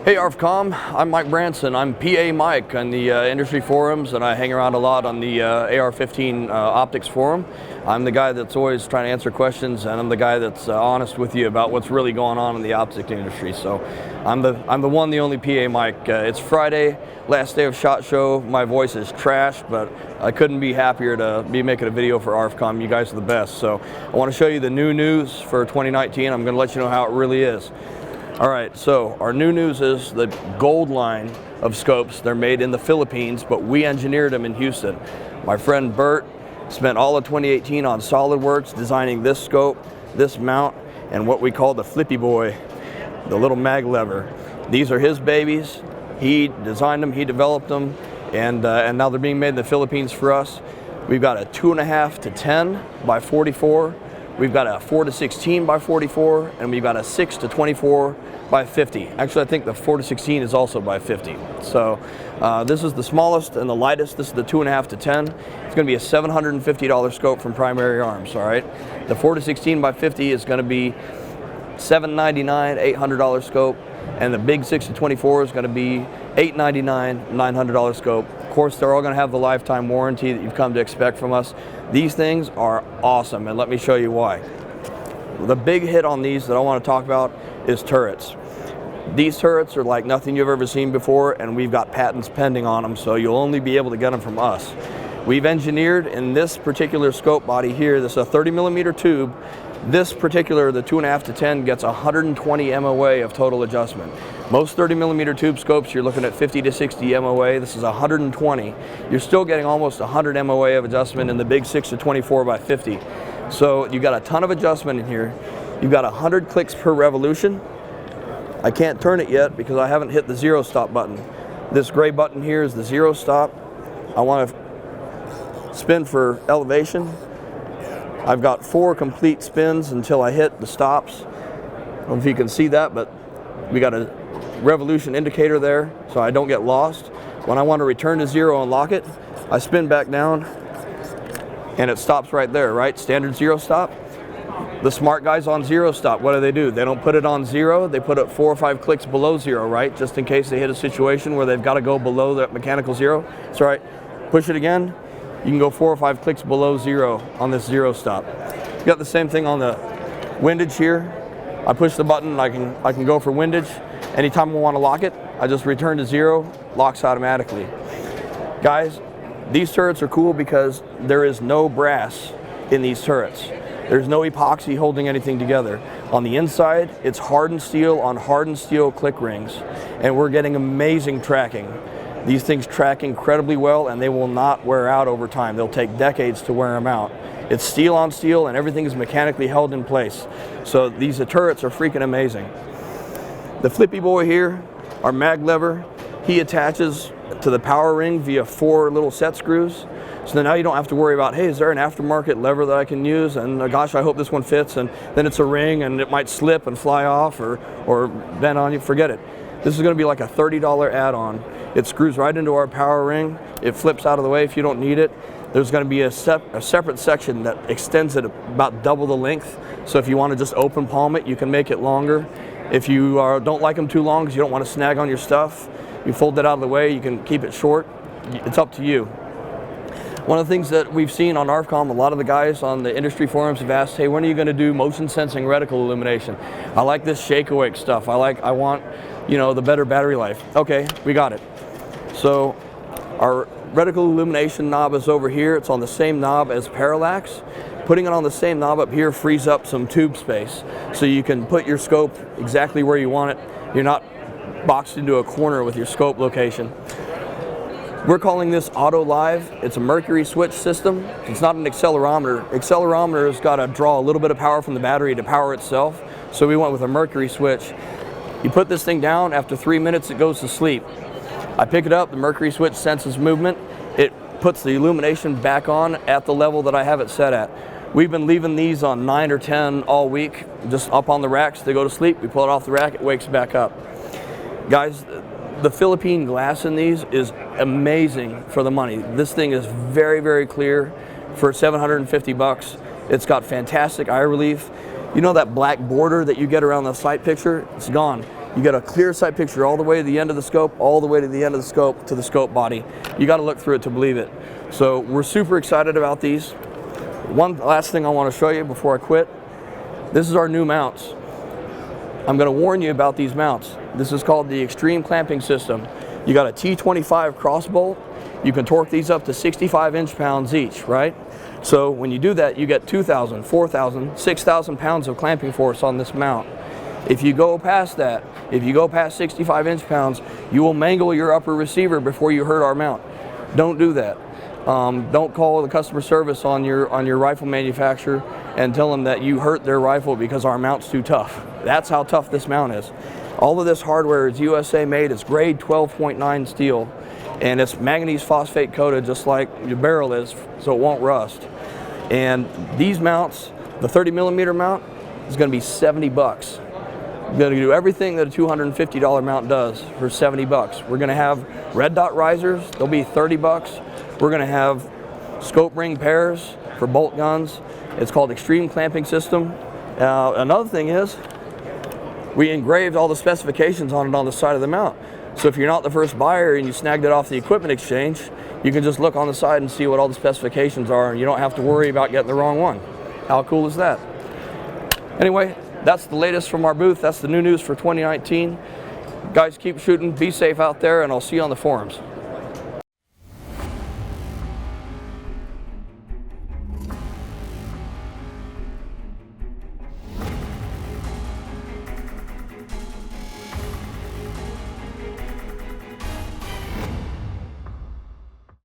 Hey ARFCOM, I'm Mike Branson. I'm PA Mike on the industry forums, and I hang around a lot on the AR-15 optics forum. I'm the guy that's always trying to answer questions, and I'm the guy that's honest with you about what's really going on in the optics industry. So I'm the one, the only PA Mike. It's Friday, last day of SHOT Show. My voice is trash, but I couldn't be happier to be making a video for ARFCOM. You guys are the best. So I want to show you the new news for 2019. I'm going to let you know how it really is. All right, so our new news is the gold line of scopes. They're made in the Philippines, but we engineered them in Houston. My friend Bert spent all of 2018 on SolidWorks designing this scope, this mount, and what we call the Flippy Boy, the little mag lever. These are his babies. He designed them, he developed them, and now they're being made in the Philippines for us. We've got a 2.5 to 10 by 44. We've got a 4 to 16 by 44, and we've got a 6 to 24 by 50. Actually, I think the 4 to 16 is also by 50. So this is the smallest and the lightest. This is the 2.5 to 10. It's going to be a $750 scope from Primary Arms. All right. The 4 to 16 by 50 is going to be $799, $800 scope, and the big 6 to 24 is going to be $899, $900 scope. Of course, they're all going to have the lifetime warranty that you've come to expect from us. These things are awesome, and let me show you why. The big hit on these that I want to talk about is turrets. These turrets are like nothing you've ever seen before, and we've got patents pending on them, so you'll only be able to get them from us. We've engineered in this particular scope body here, this is a 30mm tube. This particular, the 2.5 to 10, gets 120 MOA of total adjustment. Most 30mm tube scopes, you're looking at 50 to 60 MOA. This is 120. You're still getting almost 100 MOA of adjustment in the big 6 to 24 by 50. So you've got a ton of adjustment in here. You've got 100 clicks per revolution. I can't turn it yet because I haven't hit the zero stop button. This gray button here is the zero stop. I want to spin for elevation. I've got 4 complete spins until I hit the stops. I don't know if you can see that, but we got a revolution indicator there so I don't get lost. When I want to return to zero and lock it, I spin back down and it stops right there, right? Standard zero stop. The smart guys on zero stop, what do? They don't put it on zero, they put it 4 or 5 clicks below zero, right? Just in case they hit a situation where they've got to go below that mechanical zero. That's right. Push it again. You can go 4 or 5 clicks below zero on this zero stop. You got the same thing on the windage here. I push the button, I can go for windage. Anytime I want to lock it, I just return to zero, locks automatically. Guys, these turrets are cool because there is no brass in these turrets. There's no epoxy holding anything together. On the inside, it's hardened steel on hardened steel click rings, and we're getting amazing tracking. These things track incredibly well, and they will not wear out over time. They'll take decades to wear them out. It's steel on steel, and everything is mechanically held in place. So these turrets are freaking amazing. The Flippy Boy here, our mag lever, he attaches to the power ring via 4 little set screws. So now you don't have to worry about, hey, is there an aftermarket lever that I can use? And gosh, I hope this one fits. And then it's a ring, and it might slip and fly off or bend on you. Forget it. This is going to be like a $30 add-on. It screws right into our power ring. It flips out of the way if you don't need it. There's going to be a separate section that extends it about double the length. So if you want to just open palm it, you can make it longer. If you don't like them too long because you don't want to snag on your stuff, you fold that out of the way. You can keep it short. It's up to you. One of the things that we've seen on ARFCOM, a lot of the guys on the industry forums have asked, hey, when are you going to do motion sensing reticle illumination? I like this shake awake stuff. I want, you know, the better battery life. Okay, we got it. So our reticle illumination knob is over here. It's on the same knob as parallax. Putting it on the same knob up here frees up some tube space, so you can put your scope exactly where you want it. You're not boxed into a corner with your scope location. We're calling this Autolive. It's a mercury switch system. It's not an accelerometer. Accelerometer has got to draw a little bit of power from the battery to power itself, so we went with a mercury switch. You put this thing down, after 3 minutes it goes to sleep. I pick it up, the mercury switch senses movement. It puts the illumination back on at the level that I have it set at. We've been leaving these on 9 or 10 all week, just up on the racks. They go to sleep, we pull it off the rack, it wakes back up. Guys, the Philippine glass in these is amazing for the money. This thing is very, very clear for 750 bucks. It's got fantastic eye relief. You know that black border that you get around the sight picture? It's gone. You get a clear sight picture all the way to the end of the scope, all the way to the end of the scope, to the scope body. You got to look through it to believe it. So we're super excited about these. One last thing I want to show you before I quit. This is our new mounts. I'm going to warn you about these mounts. This is called the Extreme Clamping System. You got a T25 cross bolt. You can torque these up to 65 inch-pounds each, right? So when you do that, you get 2,000, 4,000, 6,000 pounds of clamping force on this mount. If you go past that, if you go past 65 inch-pounds, you will mangle your upper receiver before you hurt our mount. Don't do that. Don't call the customer service on your rifle manufacturer and tell them that you hurt their rifle because our mount's too tough. That's how tough this mount is. All of this hardware is USA made. It's grade 12.9 steel, and it's manganese phosphate coated just like your barrel is, so it won't rust. And these mounts, the 30mm mount, is going to be 70 bucks. We're going to do everything that a $250 mount does for 70 bucks. We're going to have red dot risers. They'll be 30 bucks. We're going to have scope ring pairs for bolt guns. It's called Extreme Clamping System. Another thing is, we engraved all the specifications on it on the side of the mount. So if you're not the first buyer and you snagged it off the equipment exchange, you can just look on the side and see what all the specifications are, and you don't have to worry about getting the wrong one. How cool is that? Anyway, that's the latest from our booth. That's the new news for 2019. Guys, keep shooting, be safe out there, and I'll see you on the forums.